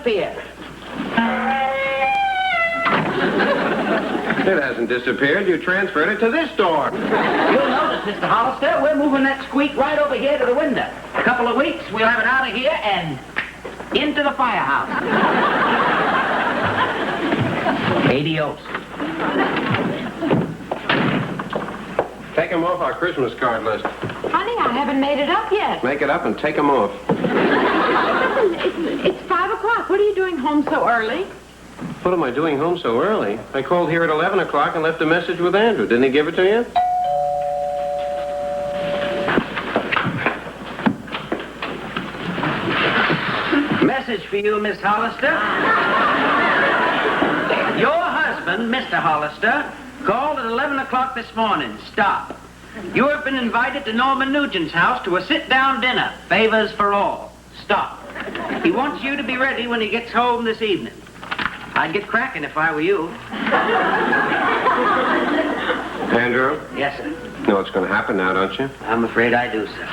disappeared? It hasn't disappeared. You transferred it to this door. You'll notice, Mr. Hollister, we're moving that squeak right over here to the window. A couple of weeks, we'll have it out of here and into the firehouse. Adios. Take them off our Christmas card list. Honey, I haven't made it up yet. Make it up and take them off. Listen, it's 5 o'clock. What are you doing home so early? What am I doing home so early? I called here at 11 o'clock and left a message with Andrew. Didn't he give it to you? Message for you, Miss Hollister. Your husband, Mr. Hollister, called at 11 o'clock this morning. Stop. You have been invited to Norman Nugent's house to a sit-down dinner. Favors for all. Stop. He wants you to be ready when he gets home this evening. I'd get cracking if I were you. Andrew? Yes, sir. You know what's going to happen now, don't you? I'm afraid I do, sir.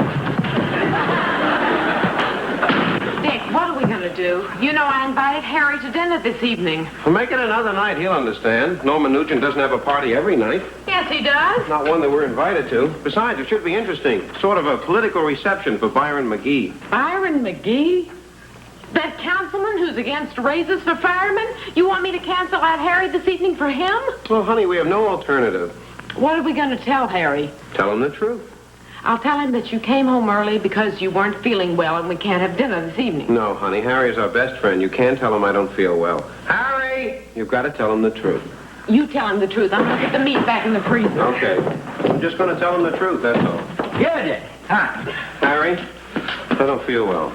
Dick, what are we going to do? You know I invited Harry to dinner this evening. Well, make it another night. He'll understand. Norman Nugent doesn't have a party every night. Yes, he does. Not one that we're invited to. Besides, it should be interesting. Sort of a political reception for Byron McGee. Byron McGee? That councilman who's against raises for firemen? You want me to cancel out Harry this evening for him? Well, honey, we have no alternative. What are we going to tell Harry? Tell him the truth. I'll tell him that you came home early because you weren't feeling well and we can't have dinner this evening. No, honey, Harry's our best friend. You can't tell him I don't feel well. Harry! You've got to tell him the truth. You tell him the truth. I'm going to put the meat back in the freezer. Okay. I'm just going to tell him the truth, that's all. Yeah, Dick. Hi. Harry, I don't feel well.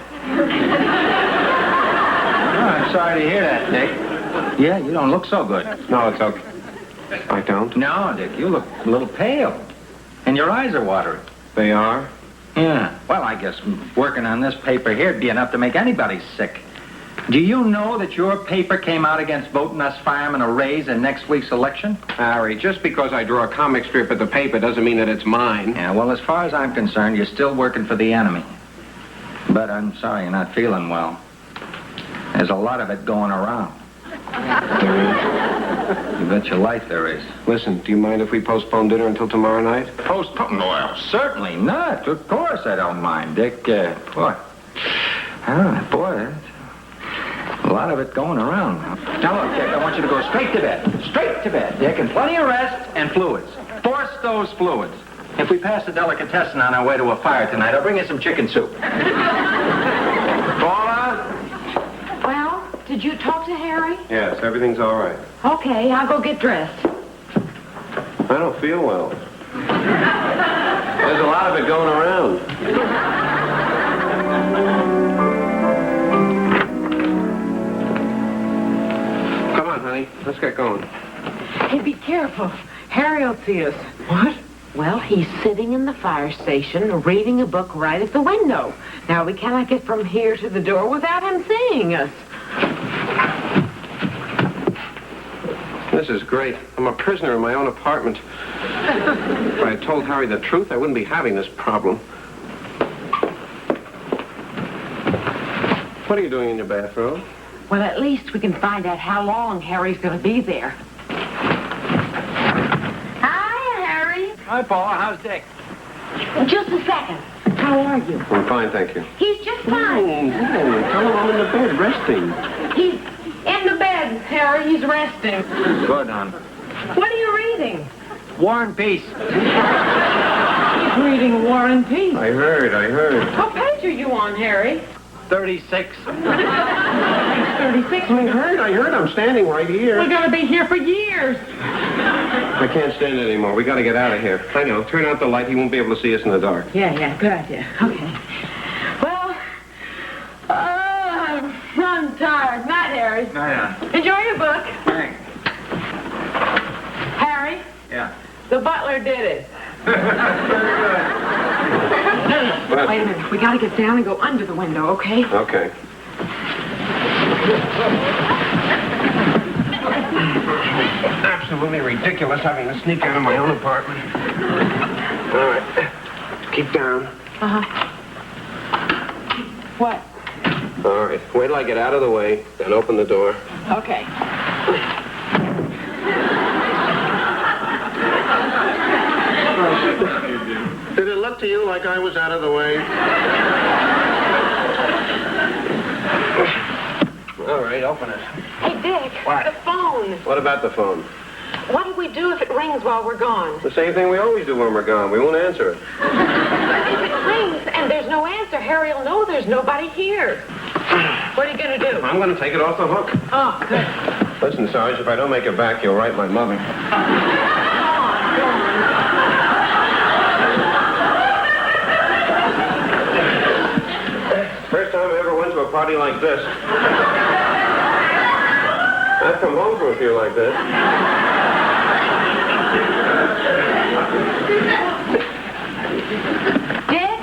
Oh, I'm sorry to hear that, Dick. Yeah, you don't look so good. No, it's okay. I don't? No, Dick, you look a little pale. And your eyes are watering. They are? Yeah. Well, I guess working on this paper here would be enough to make anybody sick. Do you know that your paper came out against voting us firemen a raise in next week's election? Harry, just because I draw a comic strip at the paper doesn't mean that it's mine. Yeah, well, as far as I'm concerned, you're still working for the enemy. But I'm sorry you're not feeling well. There's a lot of it going around. You bet your life there is. Listen, do you mind if we postpone dinner until tomorrow night? Postpone? Well, certainly not. Of course I don't mind, Dick. Boy, that's a lot of it going around. Now, look, Dick, I want you to go straight to bed. Straight to bed, Dick, and plenty of rest and fluids. Force those fluids. If we pass the delicatessen on our way to a fire tonight, I'll bring you some chicken soup. Paula? Well, did you talk to Harry? Yes, everything's all right. Okay, I'll go get dressed. I don't feel well. There's a lot of it going around. Come on, honey. Let's get going. Hey, be careful. Harry will see us. What? Well, he's sitting in the fire station reading a book right at the window. Now, we cannot get from here to the door without him seeing us. This is great. I'm a prisoner in my own apartment. If I had told Harry the truth, I wouldn't be having this problem. What are you doing in your bathrobe? Well, at least we can find out how long Harry's going to be there. Hi, Harry. Hi, Paula. How's Dick? Just a second. How are you? I'm fine, thank you. He's just fine. Tell him I'm in the bed, resting. He's in the bed, Harry. He's resting. Good, hon. What are you reading? War and Peace. He's reading War and Peace. I heard. What page are you on, Harry? 36. 36. I heard. I'm standing right here. We're going to be here for years. I can't stand it anymore. We got to get out of here. I know. Turn out the light. He won't be able to see us in the dark. Yeah, good idea. Okay. Well, I'm tired. Night, Harry. Yeah. Enjoy your book. Thanks. Harry, Yeah. the butler did it. What? Wait a minute. We got to get down and go under the window, okay? Okay. Absolutely ridiculous having to sneak out of my own apartment. All right. Keep down. Uh-huh. What? All right. Wait till I get out of the way, then open the door. Okay. Did it look to you like I was out of the way? All right, open it. Hey, Dick. What? The phone. What about the phone? What do we do if it rings while we're gone? The same thing we always do when we're gone. We won't answer it. If it rings and there's no answer, Harry will know there's nobody here. What are you going to do? I'm going to take it off the hook. Oh, good. Listen, Sarge, if I don't make it back, you'll write my mother. First time I ever went to a party like this. I've come home from a few like this. Dick,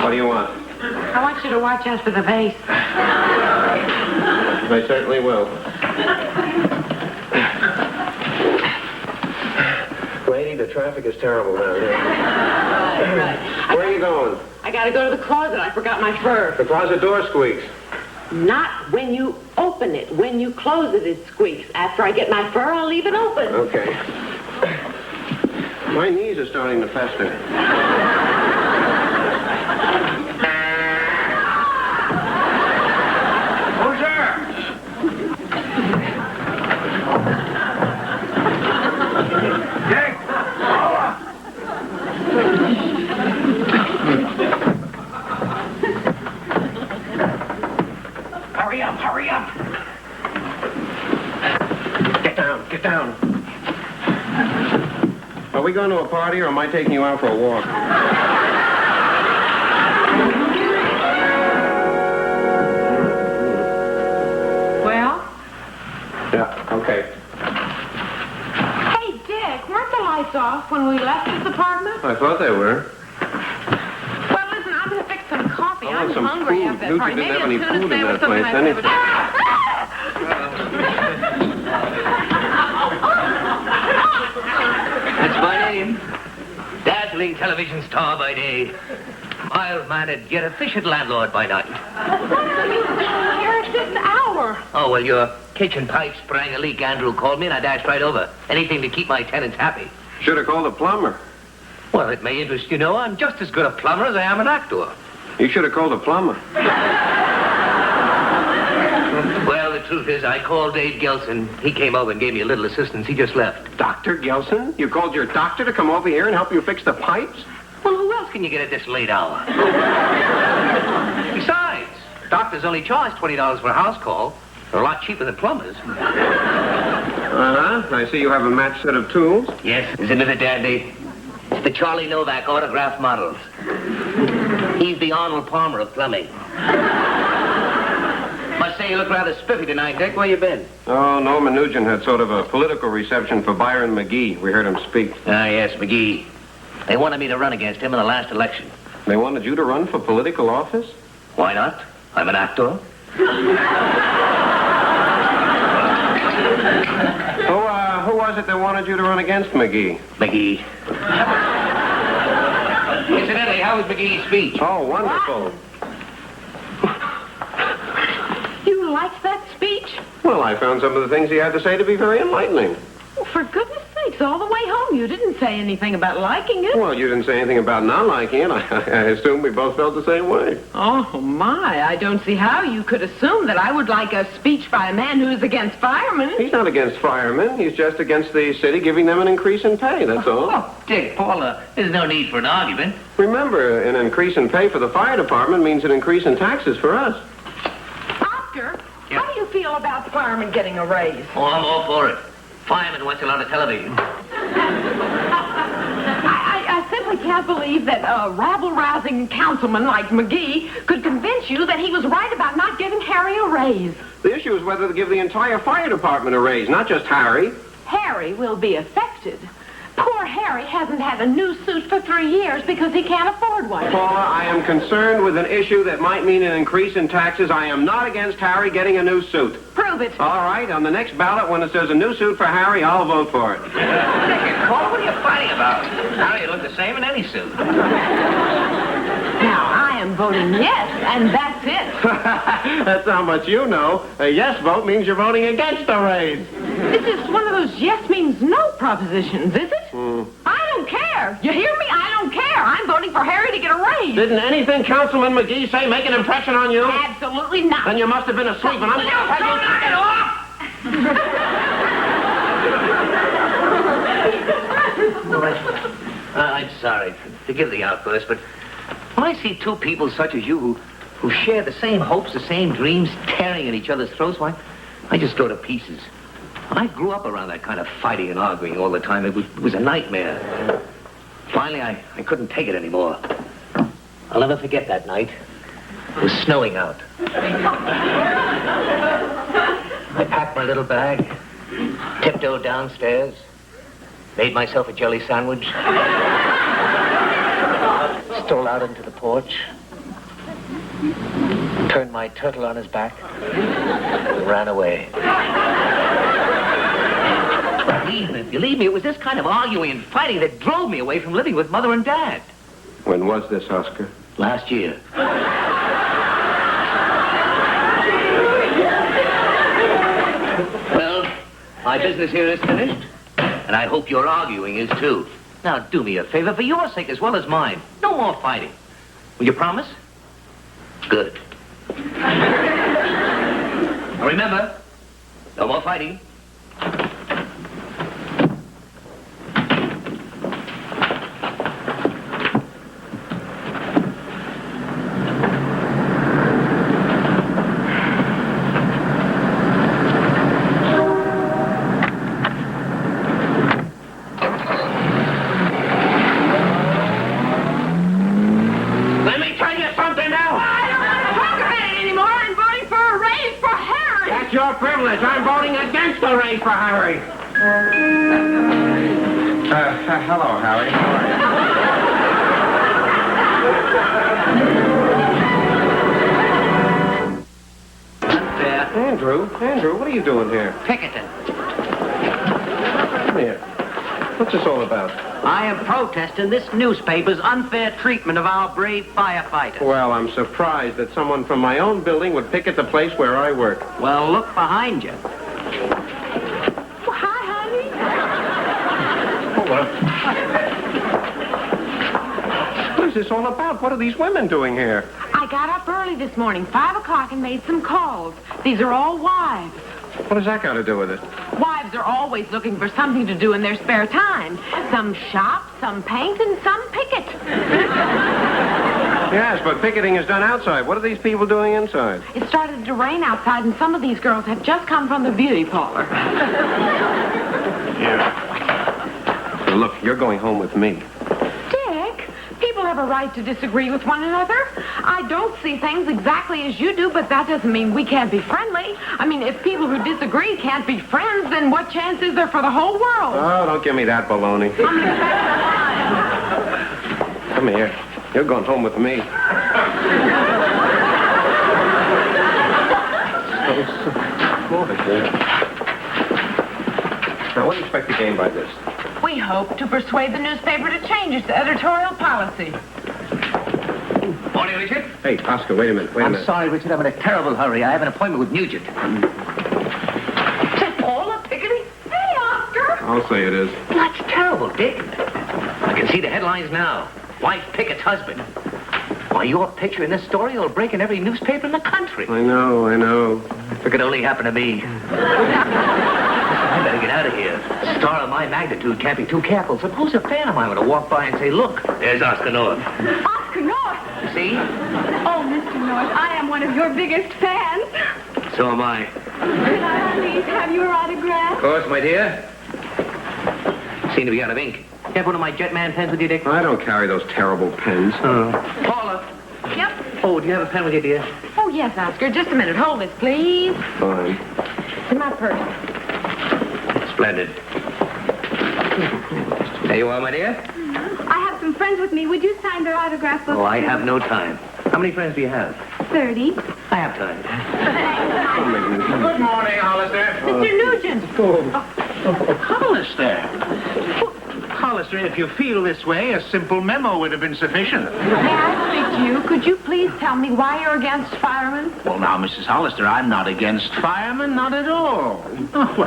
What do you want? I want you to watch out for the vase. I certainly will. Lady, the traffic is terrible down here. Where are you going? I got to go to the closet. I forgot my fur. The closet door squeaks. Not when you open it. When you close it, it squeaks. After I get my fur, I'll leave it open. Okay. My knees are starting to fester. Who's there? Dick! Paula! Hurry up, hurry up! Get down, get down. Are we going to a party or am I taking you out for a walk? Well? Yeah, okay. Hey, Dick, weren't the lights off when we left this apartment? I thought they were. Well, listen, I'm going to fix some coffee. I I'm want some hungry food. after Luke, that party. you didn't have Maybe any a tuna food in sandwich, that something place, like That's my name. Dazzling television star by day. Mild-mannered yet efficient landlord by night. What are you doing here at this hour? Oh, well, your kitchen pipe sprang a leak. Andrew called me and I dashed right over. Anything to keep my tenants happy. Should have called a plumber. Well, it may interest you to know I'm just as good a plumber as I am an actor. You should have called a plumber. Well, the truth is, I called Dave Gelson. He came over and gave me a little assistance. He just left. Dr. Gelson? You called your doctor to come over here and help you fix the pipes? Well, who else can you get at this late hour? Besides, doctors only charge $20 for a house call. They're a lot cheaper than plumbers. Uh-huh. I see you have a matched set of tools. Yes, isn't it a dandy? It's the Charlie Novak autograph models. He's the Arnold Palmer of plumbing. Must say you look rather spiffy tonight, Dick. Where you been? Oh, Norman Nugent had sort of a political reception for Byron McGee. We heard him speak. Ah, yes, McGee. They wanted me to run against him in the last election. They wanted you to run for political office? Why not? I'm an actor. Who was it that wanted you to run against McGee? McGee. Incidentally, how was McGee's speech? Oh, wonderful. You liked that speech? Well, I found some of the things he had to say to be very enlightening. Well, for goodness sakes, all the way home you didn't say anything about liking it. Well, you didn't say anything about not liking it. I assume we both felt the same way. Oh, my. I don't see how you could assume that I would like a speech by a man who's against firemen. He's not against firemen. He's just against the city giving them an increase in pay, that's all. Oh, Dick, Paula, there's no need for an argument. Remember, an increase in pay for the fire department means an increase in taxes for us. Doctor, Yeah. how do you feel about the firemen getting a raise? Oh, I'm all for it. Fireman watch a lot of television. I simply can't believe that a rabble-rousing councilman like McGee could convince you that he was right about not giving Harry a raise. The issue is whether to give the entire fire department a raise, not just Harry. Harry will be affected. Poor Harry hasn't had a new suit for 3 years because he can't afford one. Paula, I am concerned with an issue that might mean an increase in taxes. I am not against Harry getting a new suit. Prove it. All right, on the next ballot, when it says a new suit for Harry, I'll vote for it. Dick, Paula, what are you fighting about? Harry look the same in any suit. Now, I am voting yes, and that's it. That's how much you know. A yes vote means you're voting against the raise. This is one of those yes means no propositions, is it? I don't care. You hear me? I don't care. I'm voting for Harry to get a raise. Didn't anything Councilman McGee say make an impression on you? Absolutely not. Then you must have been asleep, and I'm going to tell you... Knock it off! I'm sorry. Forgive the outburst, but when I see two people such as you who share the same hopes, the same dreams, tearing at each other's throats, why, I just go to pieces. I grew up around that kind of fighting and arguing all the time. It was a nightmare. Finally, I couldn't take it anymore. I'll never forget that night. It was snowing out. I packed my little bag, tiptoed downstairs, made myself a jelly sandwich, stole out into the porch, turned my turtle on his back, and ran away. Believe me, it was this kind of arguing and fighting that drove me away from living with Mother and Dad. When was this, Oscar? Last year. Well, my business here is finished, and I hope your arguing is too. Now, do me a favor, for your sake as well as mine. No more fighting. Will you promise? Good. Now remember, no more fighting. I'm voting against the raise for Harry. Hello, Harry. How are you? Unfair. Andrew, what are you doing here? Picketing. Come here. What's this all about? I am protesting this newspaper's unfair treatment of our brave firefighters. Well, I'm surprised that someone from my own building would picket the place where I work. Well, look behind you. Well, hi, honey. What is this all about? What are these women doing here? I got up early this morning, 5 o'clock, and made some calls. These are all wives. What does that got to do with it? Wives are always looking for something to do in their spare time. Some shop, some paint, and some picket. Yes, but picketing is done outside. What are these people doing inside? It started to rain outside, and some of these girls have just come from the beauty parlor. Yeah. Well, look, you're going home with me. Dick, people have a right to disagree with one another. I don't see things exactly as you do, but that doesn't mean we can't be friendly. I mean, if people who disagree can't be friends, then what chance is there for the whole world? Oh, don't give me that baloney. I'm an inspector. Come here. You're going home with me. Now, what do you expect to gain by this? We hope to persuade the newspaper to change its editorial policy. Morning, Richard. Hey, Oscar, wait a minute. I'm sorry, Richard. I'm in a terrible hurry. I have an appointment with Nugent. Say, Paula, picketing? Hey, Oscar. I'll say it is. That's terrible, Dick. I can see the headlines now. Wife pickets husband. Why, your picture in this story will break in every newspaper in the country. I know. If it could only happen to me. I better get out of here. A star of my magnitude can't be too careful. Suppose a fan of mine were to walk by and say, look, there's Oscar North. Oscar North? See? Oh, Mr. North, I am one of your biggest fans. So am I. Can I please have your autograph? Of course, my dear. Seem to be out of ink. You have one of my Jetman pens with you, Dick? I don't carry those terrible pens. Paula. Yep. Oh, do you have a pen with you, dear? Oh, yes, Oscar. Just a minute. Hold this, please. Fine. In my purse. Splendid. There you are, my dear. I have some friends with me. Would you sign their autograph book? Oh, I have no time. How many friends do you have? 30. I have time. Good morning, Hollister. Mr. Nugent. Hollister. Hollister, if you feel this way, a simple memo would have been sufficient. May I speak to you? Could you please tell me why you're against firemen? Well, now, Mrs. Hollister, I'm not against firemen, not at all. Not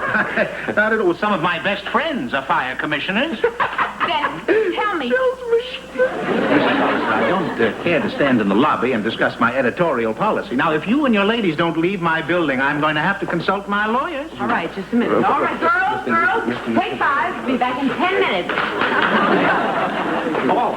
at all. Some of my best friends are fire commissioners. Then tell me. Mrs. Hollister, I don't care to stand in the lobby and discuss my editorial policy. Now, if you and your ladies don't leave my building, I'm going to have to consult my lawyers. All right, just a minute. All right, girls, take 5. Be back in 10 minutes. Hon,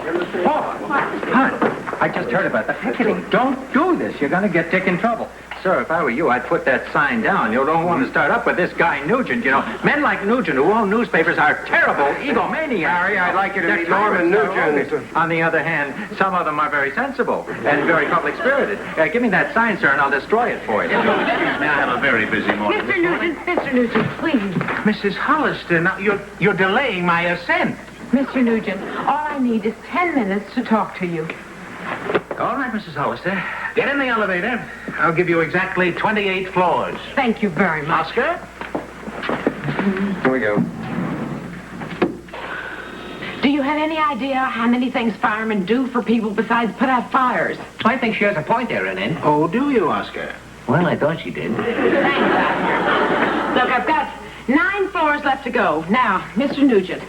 I just heard about the picketing. Don't do this. You're going to get Dick in trouble. Sir, if I were you, I'd put that sign down. You don't want to start up with this guy Nugent, you know. Men like Nugent who own newspapers are terrible egomaniacs. Harry, I'd like you to meet Norman Nugent. On the other hand, some of them are very sensible and very public-spirited. Give me that sign, sir, and I'll destroy it for you. Excuse me, I have a very busy morning. Mr. Nugent, please. Mrs. Hollister, now you're delaying my ascent. Mr. Nugent, all I need is 10 minutes to talk to you. All right, Mrs. Hollister. Get in the elevator. I'll give you exactly 28 floors. Thank you very much. Oscar? Here we go. Do you have any idea how many things firemen do for people besides put out fires? I think she has a point there, Renan. Oh, do you, Oscar? Well, I thought she did. Thanks, Oscar. Look, I've got 9 floors left to go. Now, Mr. Nugent,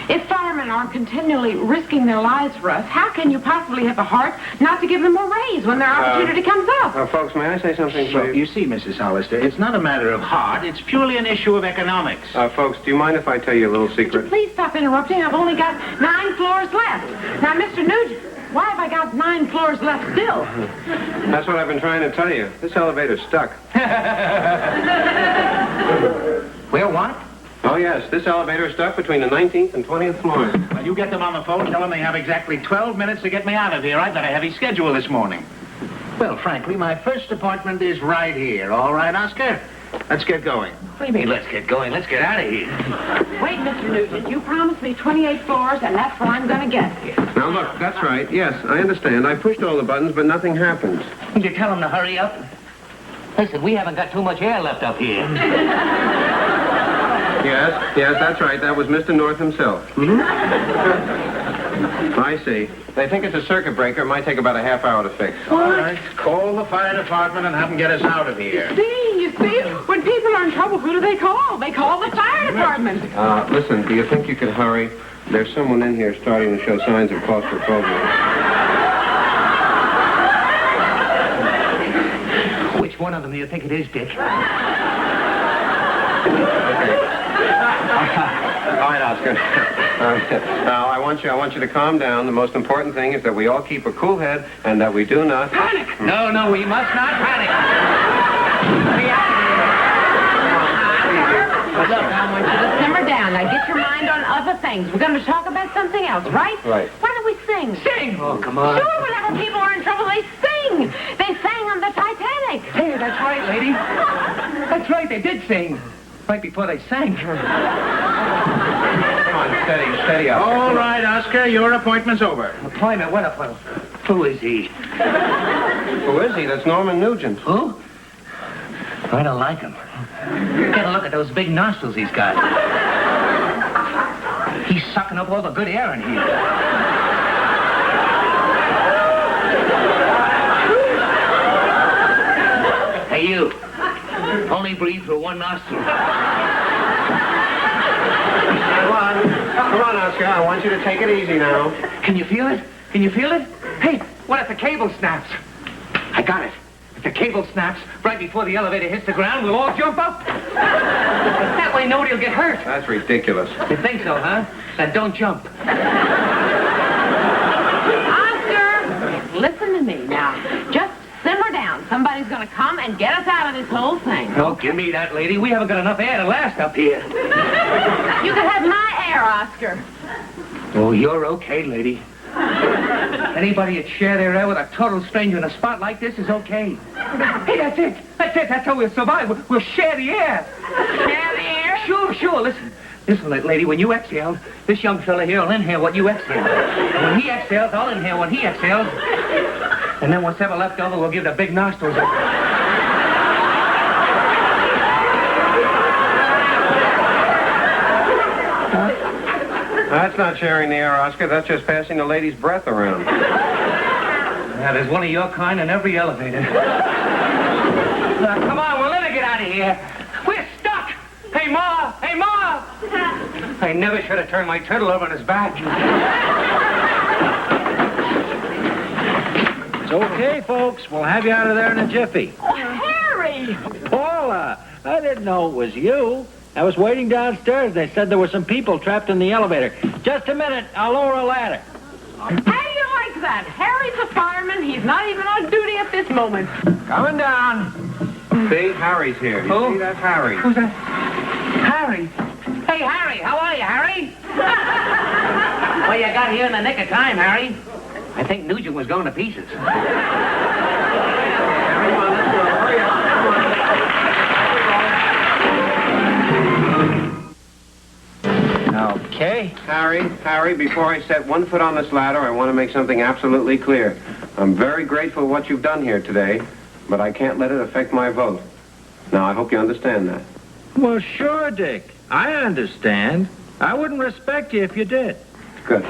if firemen are continually risking their lives for us, how can you possibly have a heart not to give them a raise when their opportunity comes up? Folks, may I say something, So, please? you see, Mrs. Hollister, it's not a matter of heart. It's purely an issue of economics. Folks, do you mind if I tell you a little secret? Please stop interrupting. I've only got 9 floors left. Now, Mr. Nugent, why have I got 9 floors left still? That's what I've been trying to tell you. This elevator's stuck. Where what? Oh, yes, this elevator's stuck between the 19th and 20th floors. When you get them on the phone, tell them they have exactly 12 minutes to get me out of here. I've got a heavy schedule this morning. Well, frankly, my first appointment is right here. All right, Oscar? Let's get going. What do you mean, let's get going? Let's get out of here. Wait, Mr. Nugent, you promised me 28 floors, and that's what I'm going to get. Now, look, that's right. Yes, I understand. I pushed all the buttons, but nothing happened. Did you tell him to hurry up? Listen, we haven't got too much air left up here. Yes, that's right. That was Mr. North himself. Mm-hmm. I see. They think it's a circuit breaker. It might take about a half hour to fix. All right. Call the fire department and have them get us out of here. You see, when people are in trouble, who do they call? They call the fire department. Listen, do you think you could hurry? There's someone in here starting to show signs of claustrophobia. Which one of them do you think it is, Dick? All right, Oscar. Now, I want you to calm down. The most important thing is that we all keep a cool head and that we do not panic. No, we must not panic. Look, I want you to simmer down. Now get your mind on other things. We're going to talk about something else, right? Right. Why don't we sing? Sing! Oh, come on. Sure, whenever people are in trouble, they sing. They sang on the Titanic. Hey, that's right, lady. That's right, they did sing. Right before they sank. Come on, steady up. All right, Oscar, your appointment's over. Appointment? What appointment? Who is he? Who is he? That's Norman Nugent. Who? I don't like him. Get a look at those big nostrils he's got. He's sucking up all the good air in here. Hey, you. Only breathe through one nostril. Come on, Oscar. I want you to take it easy now. Can you feel it? Can you feel it? Hey, what if the cable snaps? I got it. If the cable snaps right before the elevator hits the ground, we'll all jump up. That way nobody will get hurt. That's ridiculous. You think so, huh? Then don't jump. Oscar, listen to me now. Just simmer down. Somebody's going to come and get us out of this whole thing. Oh, give me that, lady. We haven't got enough air to last up here. You can have my air, Oscar. Oh, you're okay, lady. Anybody that share their air with a total stranger in a spot like this is okay. Hey, that's it. That's how we'll survive. We'll share the air. Share the air? Sure. Listen, lady, when you exhale, this young fella here will inhale what you exhale. And when he exhales, I'll inhale what he exhales. And then what's ever left over, we'll give the big nostrils a... That's not sharing the air, Oscar. That's just passing the lady's breath around. Now, there's one of your kind in every elevator. Come on, we'll never get out of here. We're stuck. Hey, Ma! Hey, Ma! I never should have turned my turtle over on his back. It's okay, folks. We'll have you out of there in a jiffy. Oh, Harry! Paula, I didn't know it was you. I was waiting downstairs. They said there were some people trapped in the elevator. Just a minute. I'll lower a ladder. How do you like that? Harry's a fireman. He's not even on duty at this moment. Coming down. See, Harry's here. You Who? see, that's Harry. Who's that? Harry. Hey, Harry. How are you, Harry? Well, you got here in the nick of time, Harry. I think Nugent was going to pieces. Come on, let's go. Hurry up. Come on. Okay. Harry, before I set one foot on this ladder, I want to make something absolutely clear. I'm very grateful for what you've done here today, but I can't let it affect my vote. Now, I hope you understand that. Well, sure, Dick. I understand. I wouldn't respect you if you did. Good.